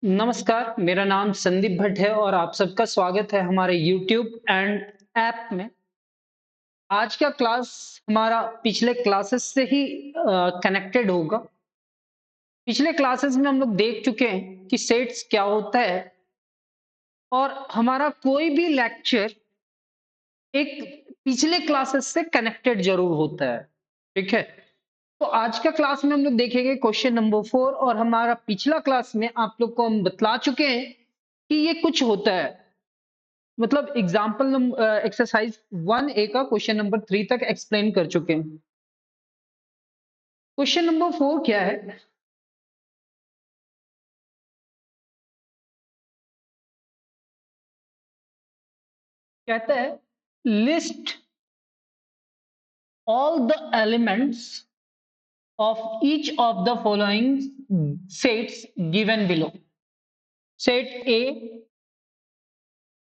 नमस्कार, मेरा नाम संदीप भट्ट है और आप सबका स्वागत है हमारे YouTube एंड ऐप में। आज का क्लास हमारा पिछले क्लासेस से ही कनेक्टेड होगा। पिछले क्लासेस में हम लोग देख चुके हैं कि सेट्स क्या होता है और हमारा कोई भी लेक्चर एक पिछले क्लासेस से कनेक्टेड जरूर होता है। ठीक है? तो आज का क्लास में हम लोग देखेंगे क्वेश्चन नंबर 4 और हमारा पिछला क्लास में आप लोग को हम बतला चुके हैं कि ये कुछ होता है। मतलब एग्जाम्पल एक्सरसाइज 1A का क्वेश्चन नंबर 3 तक एक्सप्लेन कर चुके हैं। क्वेश्चन नंबर 4 क्या है? कहता है list all the elements of each of the following sets given below. Set ए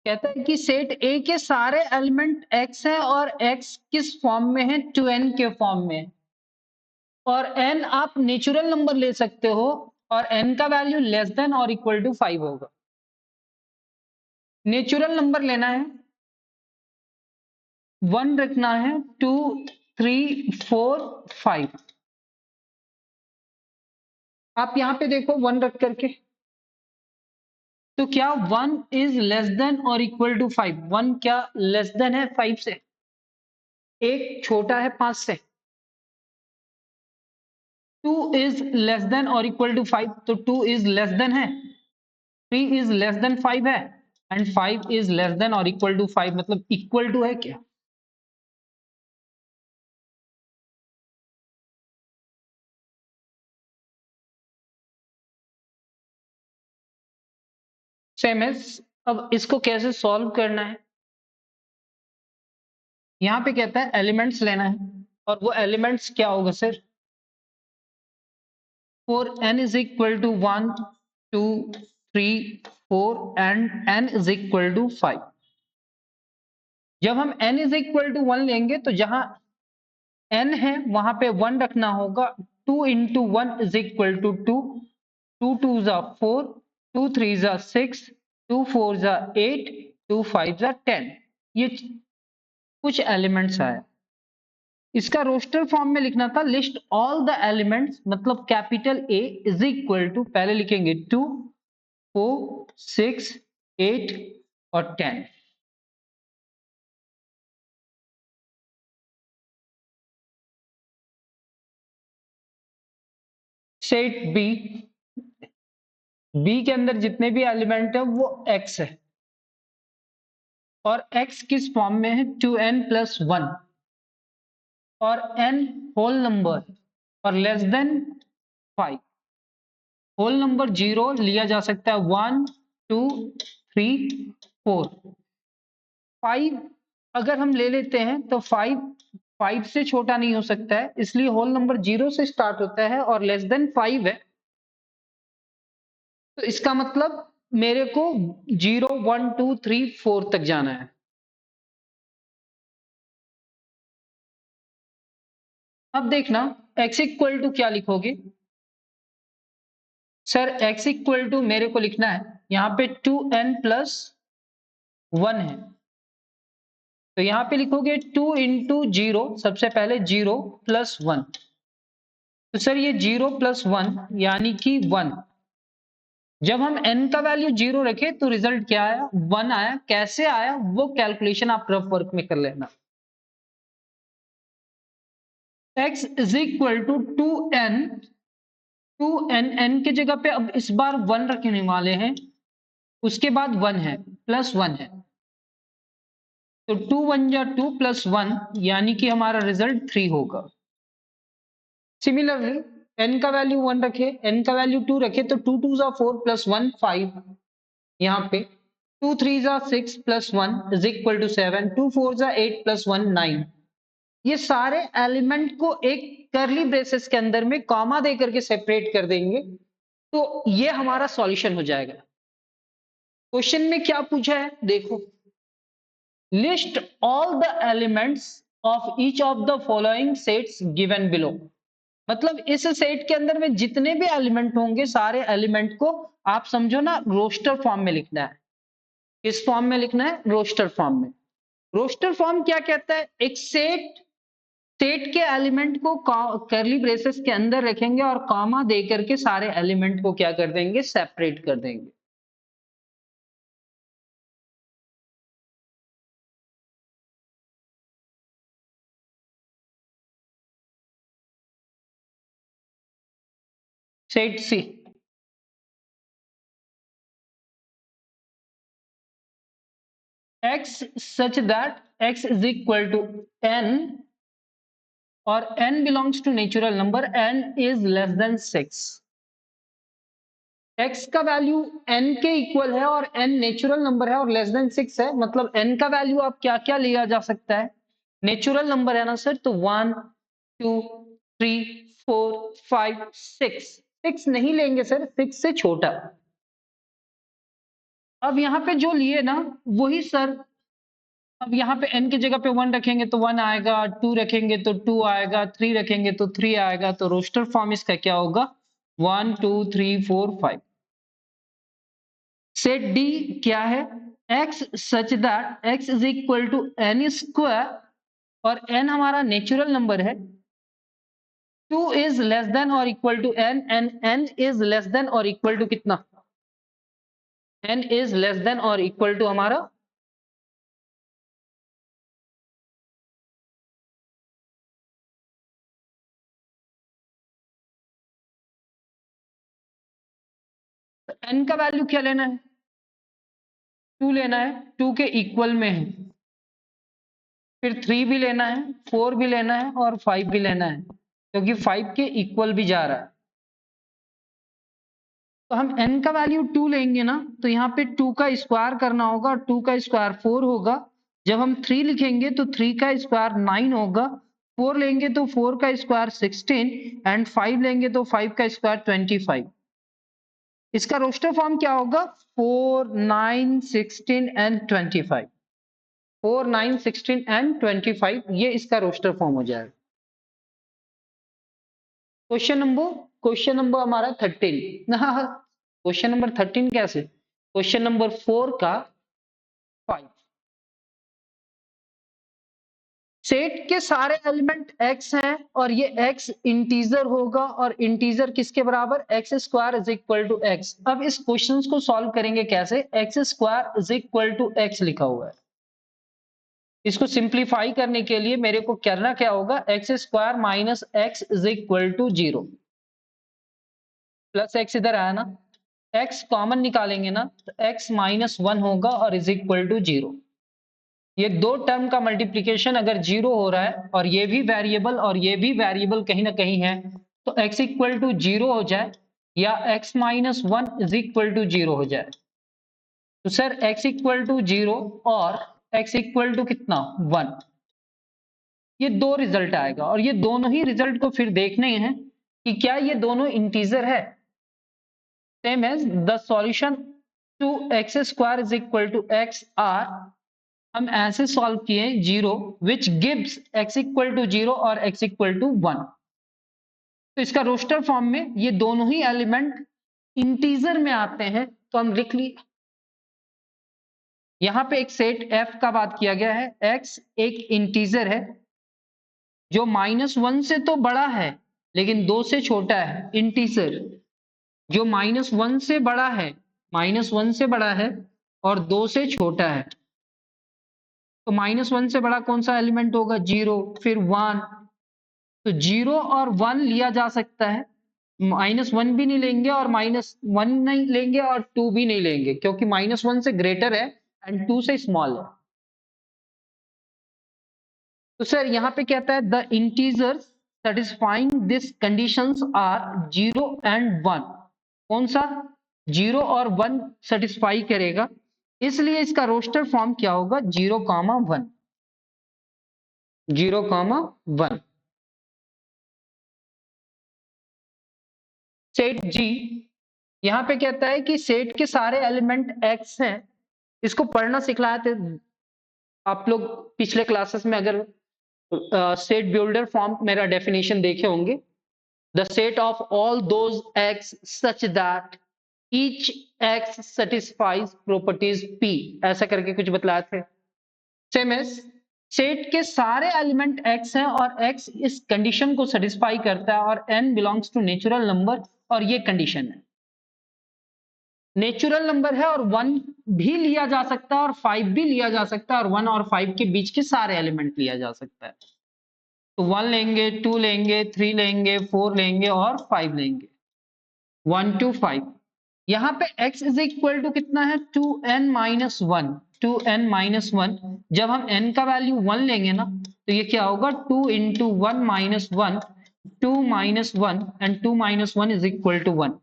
कहता है कि सेट ए के सारे एलिमेंट एक्स है और एक्स किस फॉर्म में है? 2n के फॉर्म में। और n आप नेचुरल नंबर ले सकते हो और n का वैल्यू लेस देन और इक्वल टू 5 होगा। नेचुरल नंबर लेना है, 1 रखना है, 2, 3, 4, 5। आप यहां पे देखो 1 रख करके, तो क्या 1 इज लेस देन और इक्वल टू 5? 1 क्या लेस देन है 5 से? एक छोटा है 5 से। 2 इज लेस देन और इक्वल टू 5, तो 2 इज लेस देन है। 3 इज लेस देन 5 है एंड 5 इज लेस देन और इक्वल टू 5, मतलब इक्वल टू है क्या? सेम है। अब इसको कैसे सॉल्व करना है? यहाँ पे कहता है एलिमेंट्स लेना है और वो एलिमेंट्स क्या होगा sir? For n is equal to 1, 2, 3, 4 and n is equal to 5। जब हम n is equal to 1 लेंगे तो जहां n है वहां पे 1 रखना होगा। 2 into 1 is equal to 2, 2 2s are 4, 2 3s are 6, 2 4s are 8, 2 5s are 10। ये कुछ एलिमेंट्स आए। इसका रोस्टर फॉर्म में लिखना था लिस्ट ऑल द एलिमेंट्स, मतलब capital A is equal to, पहले लिखेंगे 2, 4, 6, 8 और 10। सेट बी, बी के अंदर जितने भी एलिमेंट है वो x है और x किस फॉर्म में है? 2n प्लस 1 और n होल नंबर और लेस देन 5। होल नंबर 0 लिया जा सकता है, 1, 2, 3, 4। 5 अगर हम ले लेते हैं तो 5 से छोटा नहीं हो सकता है, इसलिए होल नंबर 0 से स्टार्ट होता है और लेस देन 5 है। तो इसका मतलब मेरे को 0, 1, 2, 3, 4 तक जाना है। अब देखना x इक्वल टू क्या लिखोगे? सर x इक्वल टू मेरे को लिखना है यहाँ पे 2n प्लस 1 है, तो यहाँ पे लिखोगे 2 इंटू 0, सबसे पहले 0 प्लस 1। तो सर ये 0 प्लस 1 यानी कि 1। जब हम n का वैल्यू 0 रखे तो रिजल्ट क्या आया? 1 आया। कैसे आया वो कैलकुलेशन आप रफ वर्क में कर लेना। x is equal to 2n, 2n, n की जगह पे अब इस बार 1 रखने वाले हैं, उसके बाद 1 है, प्लस 1 है, तो 2 1 जा 2 प्लस 1 यानी कि हमारा रिजल्ट 3 होगा। सिमिलरली n का वैल्यू 1 रखे, n का वैल्यू 2 रखे, तो 2 2 जा 4 प्लस 1 5। यहाँ पे 2 3 जा 6 प्लस 1 इज इक्वल टू 7, 2 4 जा 8 प्लस 1 9। ये सारे एलिमेंट को एक करली ब्रेसेस के अंदर में कॉमा दे करके सेपरेट कर देंगे, तो ये हमारा सॉल्यूशन हो जाएगा। क्वेश्चन में क्या पूछा है देखो, list all the elements of each of the following sets given below. मतलब इस सेट के अंदर में जितने भी एलिमेंट होंगे सारे एलिमेंट को आप समझो ना रोस्टर फॉर्म में लिखना है। किस फॉर्म में लिखना है? रोस्टर फॉर्म में। रोस्टर फॉर्म क्या कहता है? एक सेट सेट के एलिमेंट को कर्ली ब्रेसेस के अंदर रखेंगे और कॉमा दे करके सारे एलिमेंट को क्या कर देंगे? सेपरेट कर देंगे। Set C x such that x is equal to n और n belongs to natural number, n is less than 6। x का वैल्यू n के इक्वल है और n नेचुरल नंबर है और लेस देन 6 है, मतलब n का वैल्यू आप क्या क्या लिया जा सकता है? नेचुरल नंबर है ना सर, तो 1 2 3 4 5 6। 6 नहीं लेंगे सर, 6 से छोटा। अब यहाँ पे जो लिए ना वही सर, अब यहाँ पे n की जगह पे 1 रखेंगे तो 1 आएगा, 2 रखेंगे तो 2 आएगा, 3 रखेंगे तो 3 आएगा, तो रोस्टर फॉर्म इसका क्या होगा? 1 2 3 4 5। सेट डी क्या है? x such that x is equal to n square और n हमारा नेचुरल नंबर है। 2 इज लेस देन और equal to n and n is less than और इक्वल टू कितना? n इज लेस देन और equal to हमारा n का value क्या लेना है? 2 लेना है, 2 के इक्वल में है। फिर 3 भी लेना है, 4 भी लेना है और 5 भी लेना है, क्योंकि 5 के इक्वल भी जा रहा है। तो हम n का वैल्यू 2 लेंगे ना, तो यहाँ पे 2 का स्क्वायर करना होगा, 2 का स्क्वायर 4 होगा। जब हम 3 लिखेंगे तो 3 का स्क्वायर 9 होगा, 4 लेंगे तो 4 का स्क्वायर 16 एंड 5 लेंगे तो 5 का स्क्वायर 25। इसका रोस्टर फॉर्म क्या होगा? 4 9 16 एंड 25। 4 9 16 एंड 25 ये इसका रोस्टर फॉर्म हो जाएगा। क्वेश्चन नंबर हमारा 13। क्वेश्चन नंबर 13 कैसे? क्वेश्चन नंबर 4 का 5। सेट के सारे एलिमेंट x हैं और ये x इंटीजर होगा और इंटीजर किसके बराबर? X square is equal to x. अब इस क्वेश्चन को सॉल्व करेंगे कैसे? X square is equal to x लिखा हुआ है, इसको सिंप्लीफाई करने के लिए मेरे को करना क्या होगा? X square minus x is equal to 0 plus x इधर आया ना, x कॉमन निकालेंगे ना तो x माइनस 1 होगा और इज इक्वल टू 0। ये दो टर्म का मल्टीप्लीकेशन अगर 0 हो रहा है और ये भी वेरिएबल और ये भी वेरिएबल कहीं ना कहीं है, तो x इक्वल टू 0 हो जाए या x minus 1 is equal to 0 हो जाए, तो सर x इक्वल टू 0 और x इक्वल टू कितना? 1। ये दो रिजल्ट आएगा और ये दोनों ही रिजल्ट को फिर देखने हैं कि क्या ये दोनों इंटीजर है। Same as the solution to x square is equal to x are, हम ऐसे सॉल्व किए 0 which gives x equal to 0 और x इक्वल टू 1। तो इसका रोस्टर फॉर्म में ये दोनों ही एलिमेंट इंटीजर में आते हैं, तो हम लिख ली यहां पे एक सेट f का बात किया गया है। x एक इंटीजर है जो -1 से तो बड़ा है लेकिन 2 से छोटा है। इंटीजर जो -1 से बड़ा है, -1 से बड़ा है और 2 से छोटा है, तो -1 से बड़ा कौन सा एलिमेंट होगा? 0, फिर 1। तो 0 और 1 लिया जा सकता है, -1 भी नहीं लेंगे और -1 नहीं लेंगे और 2 भी नहीं लेंगे, क्योंकि -1 से ग्रेटर है एंड 2 से स्मॉल है। तो सर यहाँ पे कहता है the integers satisfying this conditions are 0 and 1। कौन सा? 0 और 1 सेटिस्फाई करेगा, इसलिए इसका रोस्टर फॉर्म क्या होगा? 0, 1। 0, 1। सेट जी यहां पे कहता है कि सेट के सारे एलिमेंट x हैं। इसको पढ़ना सिखलाया थे आप लोग पिछले क्लासेस में, अगर सेट बिल्डर फॉर्म मेरा डेफिनेशन देखे होंगे। The set of all those x such that each x satisfies properties P, ऐसा करके कुछ बतलाए थे। सेम एज सेट के सारे एलिमेंट x हैं और x इस कंडीशन को सेटिस्फाई करता है और n belongs to natural number, और ये कंडीशन है। नेचुरल नंबर है और 1 भी लिया जा सकता है और 5 भी लिया जा सकता है और 1 और 5 के बीच के सारे एलिमेंट लिया जा सकता है। तो 1 लेंगे, 2 लेंगे, 3 लेंगे, 4 लेंगे और 5 लेंगे। 1 to 5। यहाँ पे x इज इक्वल टू कितना है, 2n माइनस 1। 2n माइनस 1, जब हम n का वैल्यू 1 लेंगे ना तो ये क्या होगा, 2 into 1 minus 1, 2 minus 1 and 2 minus 1 is equal to 1।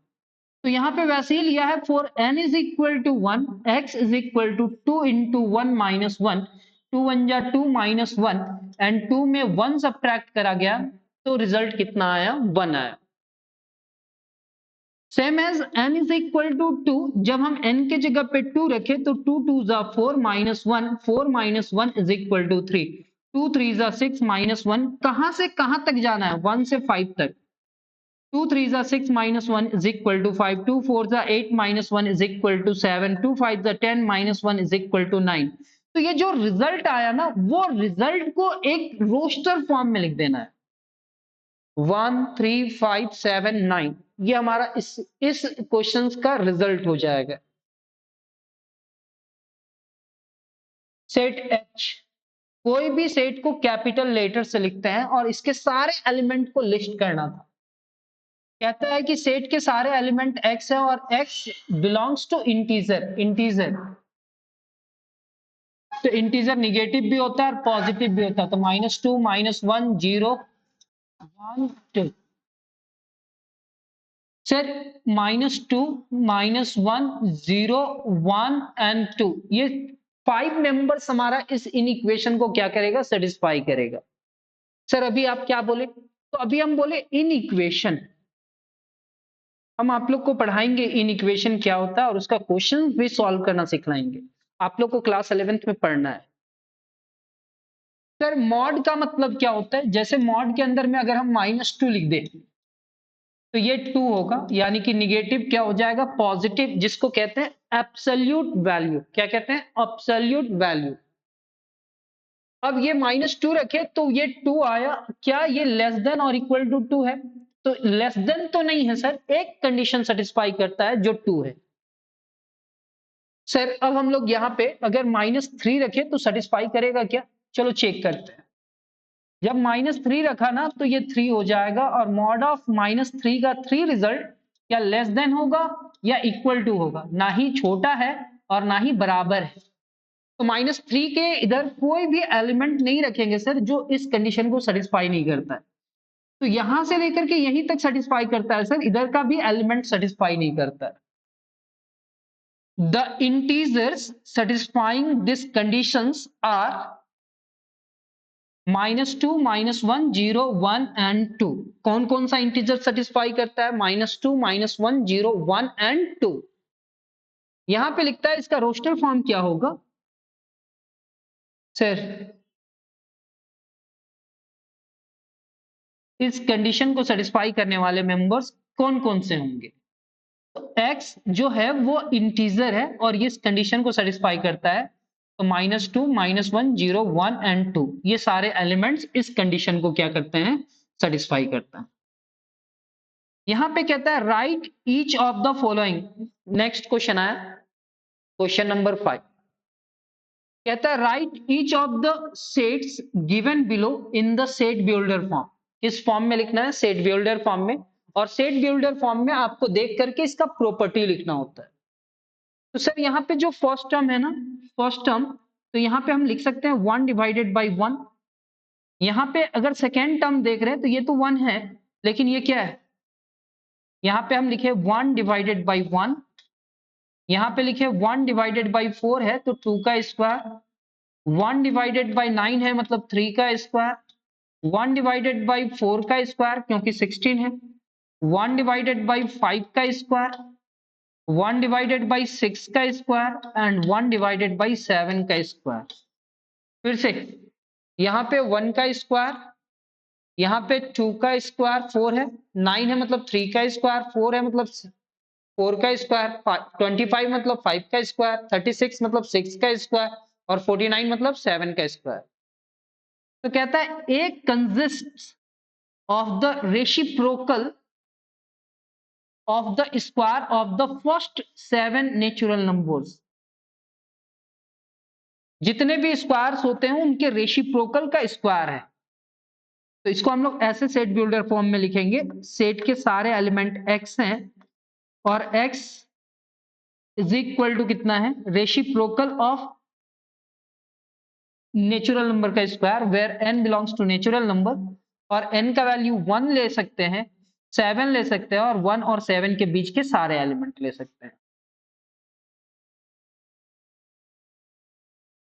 तो यहाँ पे वैसे ही लिया है, for n is equal to 1, x is equal to 2 into 1 minus 1, 2 1 जा 2 माइनस 1 एंड 2 में 1 सब्ट्रैक्ट करा गया तो रिजल्ट कितना आया, 1 आया। Same as n is equal to 2, जब हम n के जगह पे 2 रखे तो 2 2 जा 4 minus 1, 4 minus 1 is equal to 3, 2 3 जा 6 माइनस 1, कहां से कहां तक जाना है, 1 से 5 तक। 2 3 जा 6 माइनस 1 इज इक्वल टू 5, 2 4 जा 8 माइनस 1 इज इक्वल टू 7, 2 5 जा 10 माइनस 1 इज इक्वल टू 9। तो ये जो रिजल्ट आया ना, वो रिजल्ट को एक रोस्टर फॉर्म में लिख देना है, 1 3 5 7 9। ये हमारा इस क्वेश्चन का रिजल्ट हो जाएगा। सेट एच, कोई भी सेट को कैपिटल लेटर से लिखते हैं और इसके सारे एलिमेंट को लिस्ट करना था। कहता है कि सेट के सारे एलिमेंट x है और x belongs to integer. Integer तो इंटीजर निगेटिव भी होता है और पॉजिटिव भी होता है, तो -2 -1 0 1 2। सर -2 -1 0 1 एंड 2, ये 5 मेंबर्स हमारा इस इन इक्वेशन को क्या करेगा, सेटिस्फाई करेगा। सर अभी आप क्या बोले, तो अभी हम बोले इन इक्वेशन, हम आप लोग को पढ़ाएंगे इन इक्वेशन क्या होता है और उसका क्वेश्चन भी सॉल्व करना सिखलाएंगे। आप लोग को क्लास 11th में पढ़ना है। सर मॉड का मतलब क्या होता है, जैसे मॉड के अंदर में अगर हम -2 लिख दें तो ये 2 होगा, यानी कि निगेटिव क्या हो जाएगा, पॉजिटिव, जिसको कहते हैं एब्सोल्यूट वैल्यू। क्या कहते हैं, एब्सोल्यूट वैल्यू। अब ये -2 रखे तो ये 2 आया, क्या ये लेस देन और इक्वल टू 2 है, तो लेस देन तो नहीं है सर, एक कंडीशन सेटिस्फाई करता है जो 2 है। सर अब हम लोग यहाँ पे अगर -3 रखे तो सेटिस्फाई करेगा क्या, चलो चेक करते हैं। जब -3 रखा ना तो ये 3 हो जाएगा, और मॉड ऑफ -3 का 3 रिजल्ट क्या लेस देन होगा या इक्वल टू होगा, ना ही छोटा है और ना ही बराबर है। तो -3 के इधर कोई भी एलिमेंट नहीं रखेंगे सर जो इस कंडीशन को सेटिस्फाई नहीं करता है। तो यहां से लेकर के यहीं तक सेटिस्फाई करता है सर, इधर का भी एलिमेंट सेटिस्फाई नहीं करता है। The integers satisfying these conditions are -2, -1, 0, 1 and 2। कौन कौन सा इंटीजर सेटिस्फाई करता है, -2, -1, 0, 1 एंड 2। यहां पे लिखता है, इसका रोस्टर फॉर्म क्या होगा सर, इस कंडीशन को सेटिस्फाई करने वाले मेंबर्स कौन कौन से होंगे। तो x जो है वो इंटीजर है और ये इस कंडीशन को सेटिस्फाई करता है, तो -2, -1, 0, 1 एंड 2, ये सारे एलिमेंट्स इस कंडीशन को क्या करते हैं, सेटिस्फाई करते हैं। यहां पे कहता है right each of the following. Next question आया, क्वेश्चन नंबर 5। कहता है right each of the sets given below in the set builder form. किस फॉर्म में लिखना है, सेट बिल्डर फॉर्म में। और सेट बिल्डर फॉर्म में आपको देख करके इसका प्रॉपर्टी लिखना होता है। तो सर यहाँ पे जो फर्स्ट टर्म है ना, फर्स्ट टर्म, तो यहाँ पे हम लिख सकते हैं 1 डिवाइडेड बाई 1। यहाँ पे अगर सेकेंड टर्म देख रहे हैं तो ये तो 1 है, लेकिन ये क्या है, यहाँ पे हम लिखे 1 डिवाइडेड बाई 1। यहाँ पे लिखे 1 डिवाइडेड बाई 4 है तो 2 का स्क्वायर। 1 डिवाइडेड बाई 9 है मतलब 3 का स्क्वायर। 1 डिवाइडेड बाई 4 का स्क्वायर क्योंकि 16 है। 1 डिवाइडेड बाई 5 का स्क्वायर, 1 डिवाइडेड बाई 6 का स्क्वायर एंड 1 डिवाइडेड बाई 7 का स्क्वायर। फिर से यहाँ पे 1 का स्क्वायर, यहाँ पे 2 का स्क्वायर 4 है, 9 है मतलब 3 का स्क्वायर, 4 है मतलब 4 का स्क्वायर, 25 मतलब 5 का स्क्वायर, 36 मतलब 6 का स्क्वायर और 49 मतलब 7 का स्क्वायर। तो कहता है a consist of the reciprocal of the square of the first 7 natural numbers. जितने भी स्क्वायर्स होते हैं उनके रेसिप्रोकल का स्क्वायर है। तो इसको हम लोग ऐसे सेट बिल्डर फॉर्म में लिखेंगे, सेट के सारे एलिमेंट x हैं और x इज इक्वल टू कितना है, रेसिप्रोकल ऑफ नेचुरल नंबर का square where n belongs to natural number, और n का वैल्यू 1 ले सकते हैं, 7 ले सकते हैं और 1 और 7 के बीच के सारे एलिमेंट ले सकते हैं।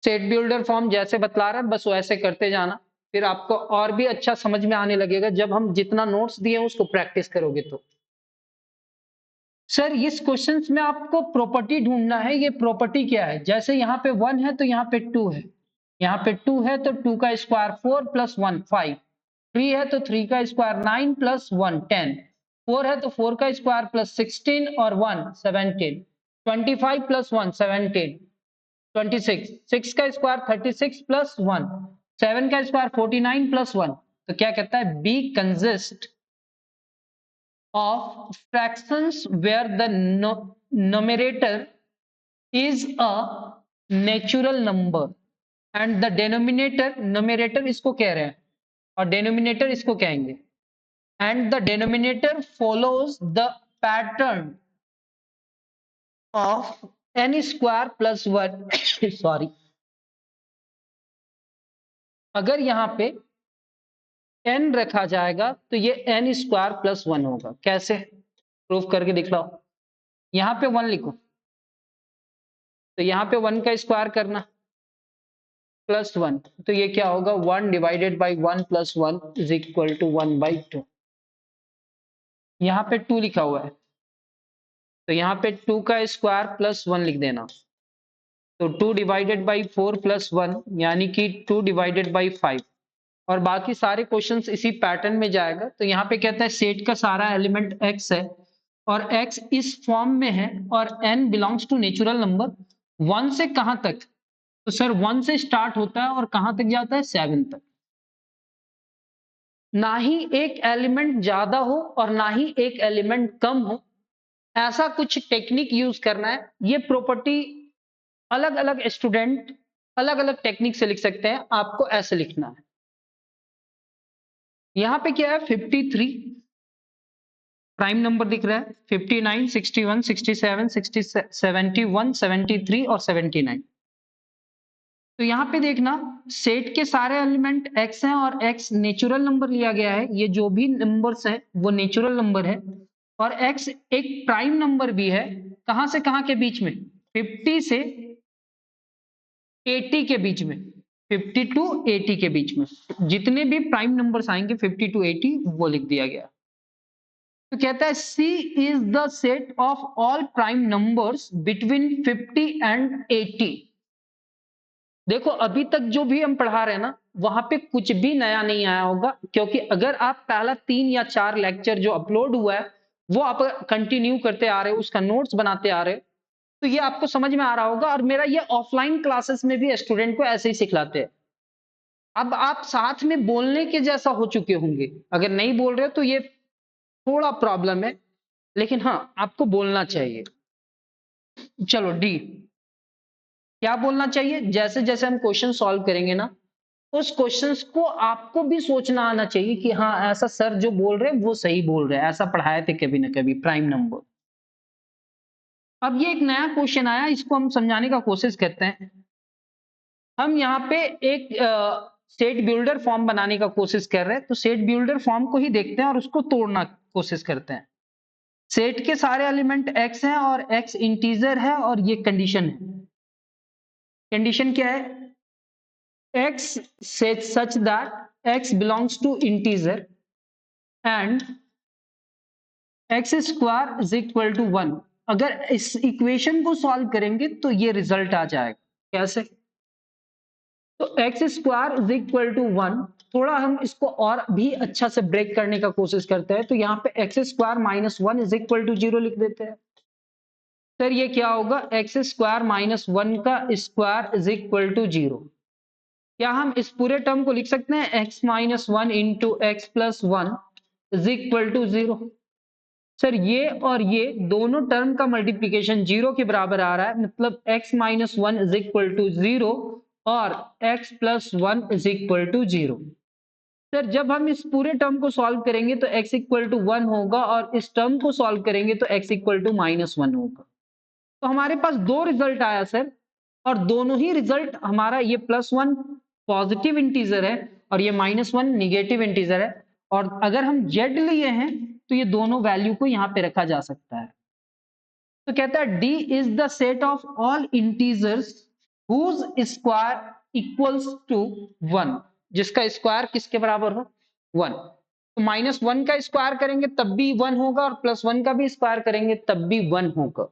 सेट बिल्डर फॉर्म जैसे बतला रहा है बस वैसे करते जाना, फिर आपको और भी अच्छा समझ में आने लगेगा जब हम जितना नोट्स दिए उसको प्रैक्टिस करोगे तो। सर इस क्वेश्चंस में आपको प्रॉपर्टी ढूंढना है, ये प्रॉपर्टी क्या है, जैसे यहाँ पे 1 है तो यहाँ पे 2 है, यहाँ पे 2 है तो 2 का स्क्वायर 4 प्लस 1 5, 3 है तो 3 का स्क्वायर 9 प्लस 1 10, 4 है तो 4 का स्क्वायर प्लस 16 और 1 17, 25 प्लस 1 17, 26, 6 का स्क्वायर 36 प्लस 1, 7 का स्क्वायर 49 प्लस 1। तो क्या कहता है, B consist of fractions where the numerator is a natural number and the denominator, numerator इसको कह रहे हैं और denominator इसको कहेंगे, and the denominator follows the pattern of n square plus 1 sorry, अगर यहाँ पे n रखा जाएगा तो ये n स्क्वायर प्लस 1 होगा। कैसे प्रूफ करके दिखलाओ, यहाँ पे 1 लिखो तो यहाँ पे 1 का स्क्वायर करना प्लस 1, तो ये क्या होगा, 1 divided by 1 plus 1 is equal to 1 by 2। यहाँ पे 2 लिखा हुआ है तो यहाँ पे 2 का स्क्वायर प्लस 1 लिख देना, तो 2 डिवाइडेड बाई 4 प्लस 1 यानी कि 2 डिवाइडेड बाई 5, और बाकी सारे क्वेश्चंस इसी पैटर्न में जाएगा। तो यहाँ पे कहता है सेट का सारा एलिमेंट x है और x इस फॉर्म में है और n belongs to natural number, 1 से कहां तक, तो सर 1 से स्टार्ट होता है और कहां तक जाता है, 7 तक। ना ही एक एलिमेंट ज्यादा हो और ना ही एक एलिमेंट कम हो, ऐसा कुछ टेक्निक यूज करना है। ये प्रॉपर्टी अलग अलग स्टूडेंट अलग अलग टेक्निक से लिख सकते हैं, आपको ऐसे लिखना है। यहां पे क्या है, 53 प्राइम नंबर दिख रहा है, 59 61 67 60 71 73 और 79। तो यहाँ पे देखना सेट के सारे एलिमेंट x हैं और x नेचुरल नंबर लिया गया है, ये जो भी नंबर्स है वो नेचुरल नंबर है, और x एक प्राइम नंबर भी है। कहां से कहां के बीच में, 50 से 80 के बीच में, 50 टू 80 के बीच में जितने भी प्राइम नंबर्स आएंगे 50 टू 80 वो लिख दिया गया। तो कहता है C is the set of all prime numbers between 50 and 80। देखो अभी तक जो भी हम पढ़ा रहे हैं ना वहां पे कुछ भी नया नहीं आया होगा, क्योंकि अगर आप पहला 3 या 4 लेक्चर जो अपलोड हुआ है वो आप कंटिन्यू करते आ रहे हो, उसका नोट्स बनाते आ रहे हो, तो ये आपको समझ में आ रहा होगा। और मेरा ये ऑफलाइन क्लासेस में भी स्टूडेंट को ऐसे ही सिखलाते हैं। अब आप साथ में बोलने के जैसा हो चुके होंगे, अगर नहीं बोल रहे हो तो ये थोड़ा प्रॉब्लम है, लेकिन हाँ आपको बोलना चाहिए। चलो डी, क्या बोलना चाहिए, जैसे जैसे हम क्वेश्चन सॉल्व करेंगे ना उस क्वेश्चंस को आपको भी सोचना आना चाहिए कि हाँ ऐसा सर जो बोल रहे हैं वो सही बोल रहे हैं, ऐसा पढ़ाए थे कभी ना कभी प्राइम नंबर। अब ये एक नया क्वेश्चन आया, इसको हम समझाने का कोशिश करते हैं। हम यहाँ पे एक सेट बिल्डर फॉर्म बनाने का कोशिश कर रहे हैं, तो सेट बिल्डर फॉर्म को ही देखते हैं और उसको तोड़ना कोशिश करते हैं। सेट के सारे एलिमेंट x हैं और x इंटीजर है और ये कंडीशन है। कंडीशन क्या है, x such that x belongs to integer and x square is equal to 1। अगर इस इक्वेशन को सॉल्व करेंगे तो ये रिजल्ट आ जाएगा। कैसे, तो x square is equal to 1 थोड़ा हम इसको और भी अच्छा से ब्रेक करने का कोशिश करते हैं, तो यहाँ पे x square minus one is equal to zero लिख देते हैं। सर ये क्या होगा, एक्स स्क्वायर माइनस वन का square is equal to zero. क्या हम इस पूरे टर्म को लिख सकते हैं, x minus one into x plus one is equal to zero. Sir ये और ये दोनों टर्म का मल्टीप्लीकेशन जीरो के बराबर आ रहा है, मतलब x minus one is equal to zero और x plus one is equal to zero. Sir जब हम इस पूरे टर्म को सॉल्व करेंगे तो x इक्वल टू वन होगा और इस टर्म को सॉल्व करेंगे तो x equal to minus one होगा। तो हमारे पास दो रिजल्ट आया सर, और दोनों ही रिजल्ट हमारा, ये प्लस वन पॉजिटिव इंटीजर है और ये माइनस वन निगेटिव इंटीजर है, और अगर हम z लिए हैं तो ये दोनों वैल्यू को यहाँ पे रखा जा सकता है। तो कहता है d is the set of all integers whose square equals to one, जिसका स्क्वायर किसके बराबर हो, वन। तो माइनस वन का स्क्वायर करेंगे तब भी वन होगा और प्लस वन का भी स्क्वायर करेंगे तब भी वन होगा।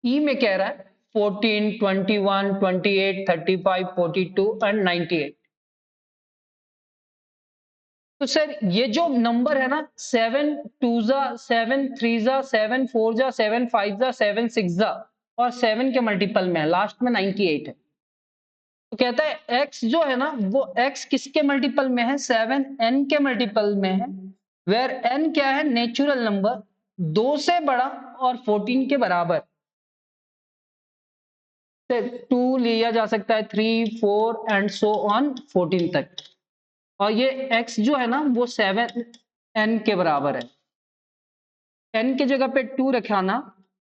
ई में कह रहा है 14, 21, 28, 35, 42 एंड 98। तो सर ये जो नंबर है ना, 7 टू जा, 7 थ्री जा, 7 फोर जा, 7 फाइव जा, 7 सिक्स जा, और 7 के मल्टीपल में है, लास्ट में 98 है। तो कहता है x जो है ना वो x किसके मल्टीपल में है, 7n के मल्टीपल में है, वेयर n क्या है, नेचुरल नंबर, 2 से बड़ा और 14 के बराबर। 2 लिया जा सकता है, 3, 4 एंड सो ऑन 14 तक, और ये x जो है ना वो 7n के बराबर है। n की जगह पे 2 रखाना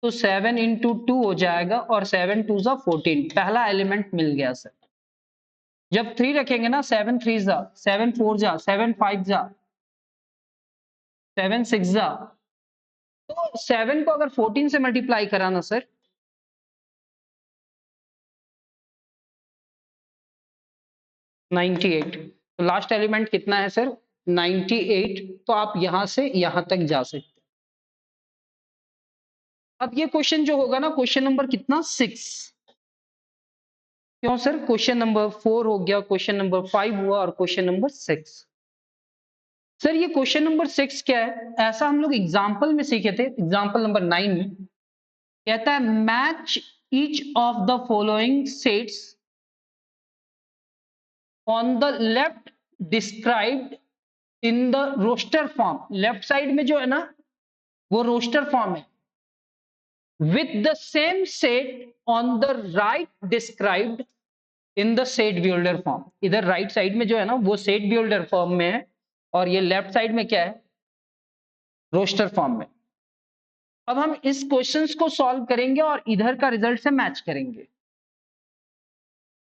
तो 7 इंटू टू हो जाएगा और 7 टू जा 14, पहला एलिमेंट मिल गया सर। जब 3 रखेंगे ना, 7 थ्री जा, 7 फोर जा, 7 फाइव जा, 7 सिक्स जा, तो 7 को अगर 14 से मल्टीप्लाई कराना सर, नाइनटी एट, तो लास्ट एलिमेंट कितना है सर, 98। तो आप यहां से यहां तक जा सकते। अब ये क्वेश्चन जो होगा ना, क्वेश्चन नंबर कितना, 6। क्यों सर, क्वेश्चन नंबर 4 हो गया, क्वेश्चन नंबर 5 हुआ और क्वेश्चन नंबर 6। सर ये क्वेश्चन नंबर 6 क्या है, ऐसा हम लोग एग्जाम्पल में सीखे थे, एग्जाम्पल नंबर 9 में। कहता है match each of the following sets on the left described in the roster form. Left side में जो है ना वो रोस्टर फॉर्म है, with the same set on the right described in the set builder form। इधर right side में जो है ना वो सेट बिल्डर फॉर्म में है और ये लेफ्ट साइड में क्या है, रोस्टर फॉर्म में। अब हम इस क्वेश्चंस को सॉल्व करेंगे और इधर का रिजल्ट से मैच करेंगे।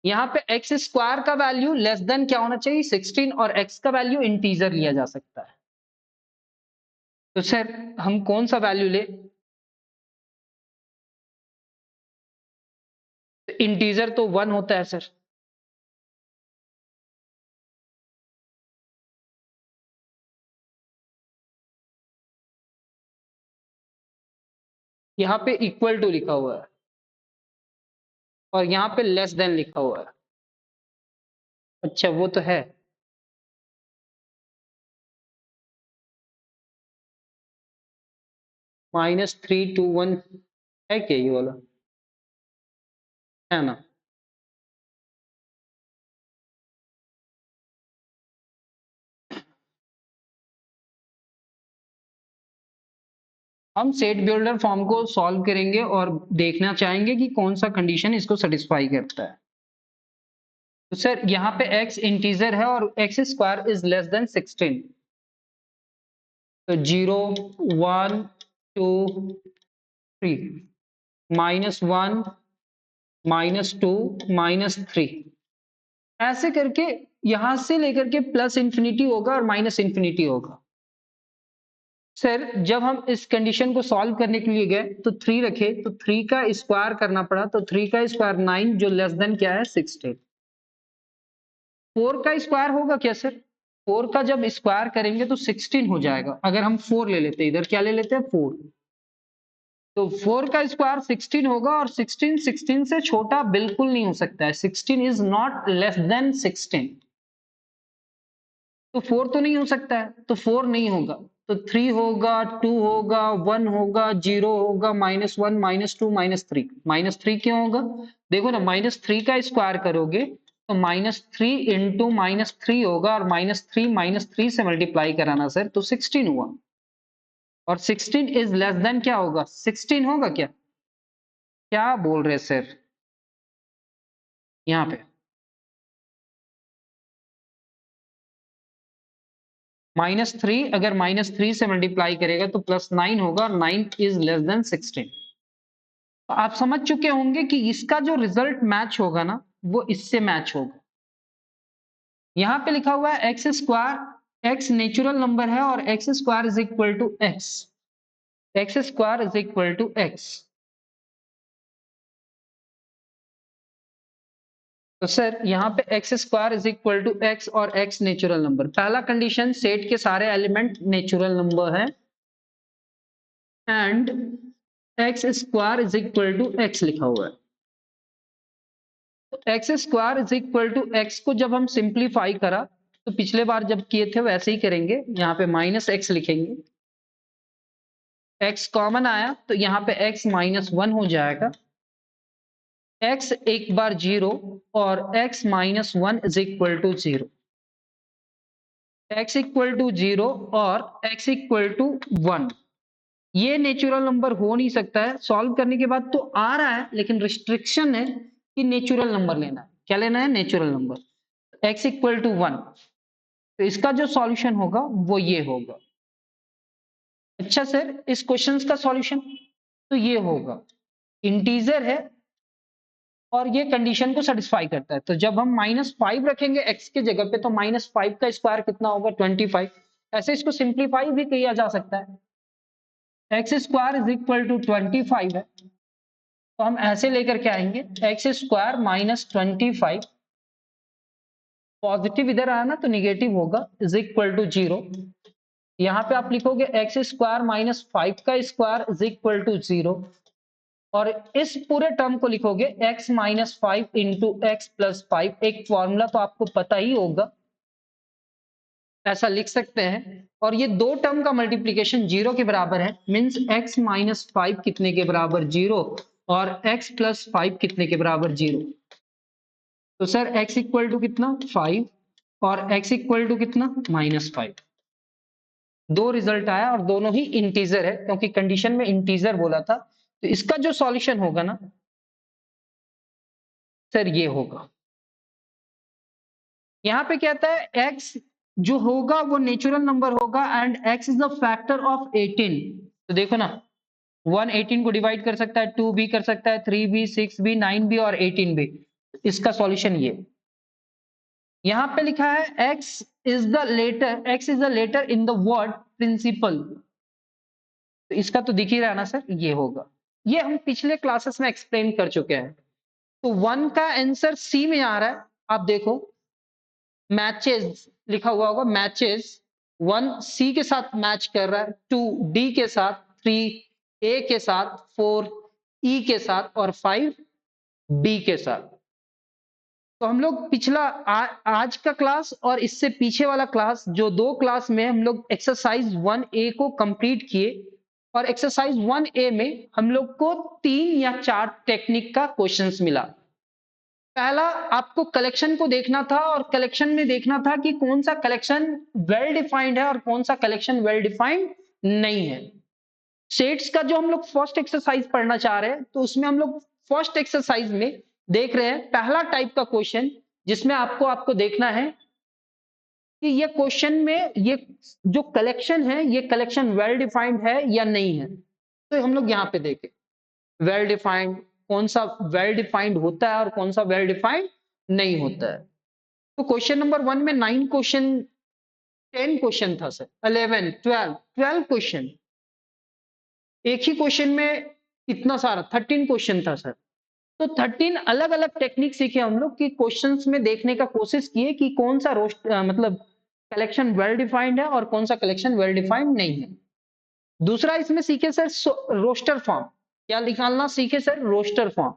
यहाँ पे एक्स स्क्वायर का वैल्यू लेस देन क्या होना चाहिए, 16, और एक्स का वैल्यू इंटीजर लिया जा सकता है। तो सर हम कौन सा वैल्यू ले, इंटीजर तो 1 होता है सर। यहाँ पे इक्वल टू लिखा हुआ है और यहाँ पे लेस देन लिखा हुआ है। अच्छा वो तो है, -321 है क्या ये वाला, है ना। हम सेट बिल्डर फॉर्म को सॉल्व करेंगे और देखना चाहेंगे कि कौन सा कंडीशन इसको सेटिस्फाई करता है। तो सर यहाँ पे x इंटीजर है और x square is less then 16। तो 0, 1, 2, 3, -1, -2, -3, ऐसे करके यहां से लेकर के प्लस इंफिनिटी होगा और माइनस इंफिनिटी होगा। सर जब हम इस कंडीशन को सॉल्व करने के लिए गए तो 3 रखे, तो 3 का स्क्वायर करना पड़ा, तो 3 का स्क्वायर 9, जो लेस देन क्या है, 16। 4 का स्क्वायर होगा क्या सर, 4 का जब स्क्वायर करेंगे तो 16 हो जाएगा। अगर हम 4 ले लेते हैं, इधर क्या ले लेते हैं, 4, तो 4 का स्क्वायर 16 होगा और 16 16 से छोटा बिल्कुल नहीं हो सकता है। 16 इज नॉट लेस देन 16। तो 4 तो नहीं हो सकता है, तो 4 नहीं होगा। तो 3 होगा, 2 होगा, 1 होगा, 0 होगा, -1, -2, -3। -3 क्यों होगा? देखो ना, -3 का स्क्वायर करोगे तो -3 इंटू -3 होगा और -3 -3 से मल्टीप्लाई कराना सर, तो 16 हुआ। और 16 इज लेस देन क्या होगा? 16 होगा क्या? क्या बोल रहे सर यहाँ पे? -3 अगर -3 से मल्टीप्लाई करेगा तो +9 होगा और 9 इज लेस देन 16। तो आप समझ चुके होंगे कि इसका जो रिजल्ट मैच होगा ना, वो इससे मैच होगा। यहाँ पे लिखा हुआ है x square, x natural number है और x square is equal to x. X square is equal to x. तो सर यहाँ पे x square is equal to x और एक्स नेचुरल नंबर। पहला कंडीशन, सेट के सारे एलिमेंट नेचुरल नंबर है and x square is equal to x लिखा हुआ है। X square is equal to x को जब हम सिंप्लीफाई करा, तो पिछले बार जब किए थे वैसे ही करेंगे। यहाँ पे -x लिखेंगे, x कॉमन आया तो यहाँ पे x -1 हो जाएगा। x एक बार 0 और x -1 is equal to 0। x equal to 0 और x इक्वल टू 1। ये नेचुरल नंबर हो नहीं सकता है। सॉल्व करने के बाद तो आ रहा है, लेकिन रिस्ट्रिक्शन है कि नेचुरल नंबर लेना है। क्या लेना है? Natural number. x equal to 1, तो इसका जो सॉल्यूशन होगा वो ये होगा। अच्छा सर, इस क्वेश्चन का सॉल्यूशन तो ये होगा, इंटीजर है और ये कंडीशन को सेटिस्फाई करता है। तो जब हम -5 रखेंगे x के जगह पे, तो -5 का स्क्वायर कितना होगा? 25। ऐसे इसको सिंप्लीफाई भी किया जा सकता है। X square is equal to 25 है, तो हम ऐसे लेकर के आएंगे एक्स स्क्वायर -25, पॉजिटिव इधर आया ना तो निगेटिव होगा, इज इक्वल टू 0। यहाँ पे आप लिखोगे एक्स स्क्वायर -5 का स्क्वायर इज इक्वल टू 0 और इस पूरे टर्म को लिखोगे x -5 इंटू एक्स प्लस 5। एक फॉर्मूला तो आपको पता ही होगा, ऐसा लिख सकते हैं। और ये दो टर्म का मल्टीप्लीकेशन 0 के बराबर है, मींस x -5 कितने के बराबर? 0 और x प्लस 5 कितने के बराबर? 0। तो सर x इक्वल टू कितना? 5 और x इक्वल टू कितना? -5। दो रिजल्ट आया और दोनों ही इंटीजर है, क्योंकि कंडीशन में इंटीजर बोला था। तो इसका जो सॉल्यूशन होगा ना सर, ये होगा। यहाँ पे कहता है x जो होगा वो नेचुरल नंबर होगा and x is the factor of 18। तो देखो ना, 1 18 को डिवाइड कर सकता है, 2 भी कर सकता है, 3 भी, 6 भी, 9 भी और 18 भी। इसका सॉल्यूशन ये। यहाँ पे लिखा है x is the letter in the word principal. तो इसका तो दिख ही रहा है ना सर, ये होगा। ये हम पिछले क्लासेस में एक्सप्लेन कर चुके हैं। तो 1 का आंसर सी में आ रहा है। आप देखो, मैचेस लिखा हुआ होगा, मैचेस। 1 सी के साथ मैच कर रहा है, 2 डी के साथ, 3 ए के साथ, 4 ई के साथ और 5 बी के साथ। तो हम लोग पिछला आज का क्लास और इससे पीछे वाला क्लास, जो दो क्लास में हम लोग एक्सरसाइज 1A को कंप्लीट किए और एक्सरसाइज 1A में हम लोग को 3 या 4 टेक्निक का क्वेश्चंस मिला। पहला, आपको कलेक्शन को देखना था और कलेक्शन में देखना था कि कौन सा कलेक्शन वेल डिफाइंड है और कौन सा कलेक्शन वेल डिफाइंड नहीं है। सेट्स का जो हम लोग फर्स्ट एक्सरसाइज पढ़ना चाह रहे हैं, तो उसमें हम लोग फर्स्ट एक्सरसाइज में देख रहे हैं पहला टाइप का क्वेश्चन, जिसमें आपको देखना है कि ये क्वेश्चन में ये जो कलेक्शन है, ये कलेक्शन वेल डिफाइंड है या नहीं है। तो हम लोग यहाँ पे देखें वेल डिफाइंड, कौन सा वेल डिफाइंड होता है और कौन सा वेल डिफाइंड नहीं होता है। तो क्वेश्चन नंबर 1 में 9 क्वेश्चन, 10 क्वेश्चन था सर, 11 12 क्वेश्चन। एक ही क्वेश्चन में इतना सारा 13 क्वेश्चन था सर। तो 13 अलग अलग टेक्निक सीखे हम लोग कि क्वेश्चंस में देखने का कोशिश किए कि कौन सा मतलब कलेक्शन वेल डिफाइंड है और कौन सा कलेक्शन वेल डिफाइंड नहीं है। दूसरा इसमें सीखे सर रोस्टर फॉर्म। क्या निकालना सीखे सर? Roster form.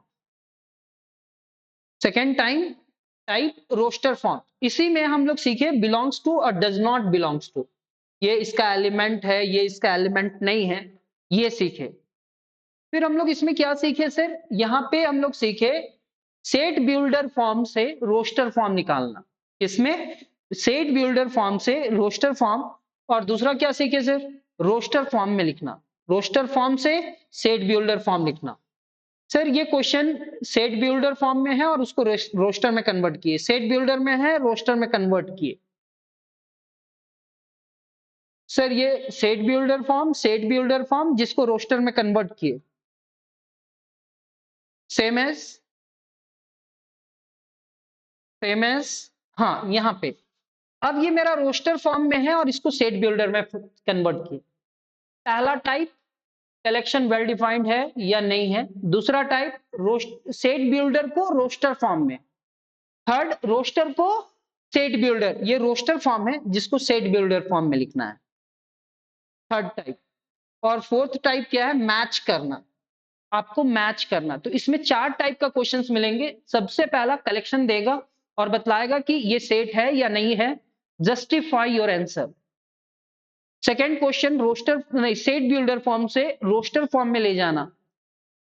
Second type roster form. इसी में हम लोग सीखे बिलोंग्स टू और डज नॉट बिलोंग्स टू। ये इसका एलिमेंट है, ये इसका एलिमेंट नहीं है, ये सीखे। फिर हम लोग इसमें क्या सीखे सर? यहाँ पे हम लोग सीखे सेट बिल्डर फॉर्म से रोस्टर फॉर्म निकालना। इसमें सेट बिल्डर फॉर्म से रोस्टर फॉर्म, और दूसरा क्या सीखे सर? रोस्टर फॉर्म में लिखना। रोस्टर फॉर्म से सेट बिल्डर फॉर्म लिखना। सर ये क्वेश्चन सेट बिल्डर फॉर्म में है और उसको रोस्टर में कन्वर्ट किए, सेट बिल्डर में है रोस्टर में कन्वर्ट किए। सर ये सेट बिल्डर फॉर्म जिसको रोस्टर में कन्वर्ट किए, सेम एज हाँ यहाँ पे। अब ये मेरा रोस्टर फॉर्म में है और इसको सेट बिल्डर में कन्वर्ट किए। पहला टाइप कलेक्शन वेल डिफाइंड है या नहीं है। दूसरा टाइप रोस्ट सेट बिल्डर को रोस्टर फॉर्म में। थर्ड रोस्टर को सेट बिल्डर, ये रोस्टर फॉर्म है जिसको सेट बिल्डर फॉर्म में लिखना है, थर्ड टाइप। और फोर्थ टाइप क्या है? मैच करना। आपको मैच करना। तो इसमें चार टाइप का क्वेश्चंस मिलेंगे। सबसे पहला कलेक्शन देगा और बतलाएगा कि ये सेट है या नहीं है, justify your answer. Second question roster नहीं, सेट बिल्डर फॉर्म से रोस्टर फॉर्म में ले जाना।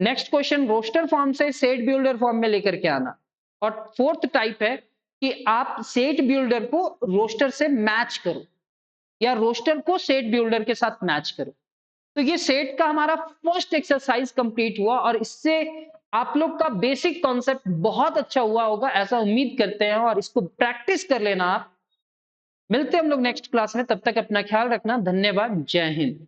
नेक्स्ट क्वेश्चन रोस्टर फॉर्म से सेट बिल्डर फॉर्म में लेकर के आना। और फोर्थ टाइप है कि आप सेट बिल्डर को रोस्टर से मैच करो या रोस्टर को सेट बिल्डर के साथ मैच करो। तो ये सेट का हमारा फर्स्ट एक्सरसाइज कंप्लीट हुआ और इससे आप लोग का बेसिक कॉन्सेप्ट बहुत अच्छा हुआ होगा, ऐसा उम्मीद करते हैं, और इसको प्रैक्टिस कर लेना आप। मिलते हैं हम लोग नेक्स्ट क्लास में, तब तक अपना ख्याल रखना। धन्यवाद। जय हिंद।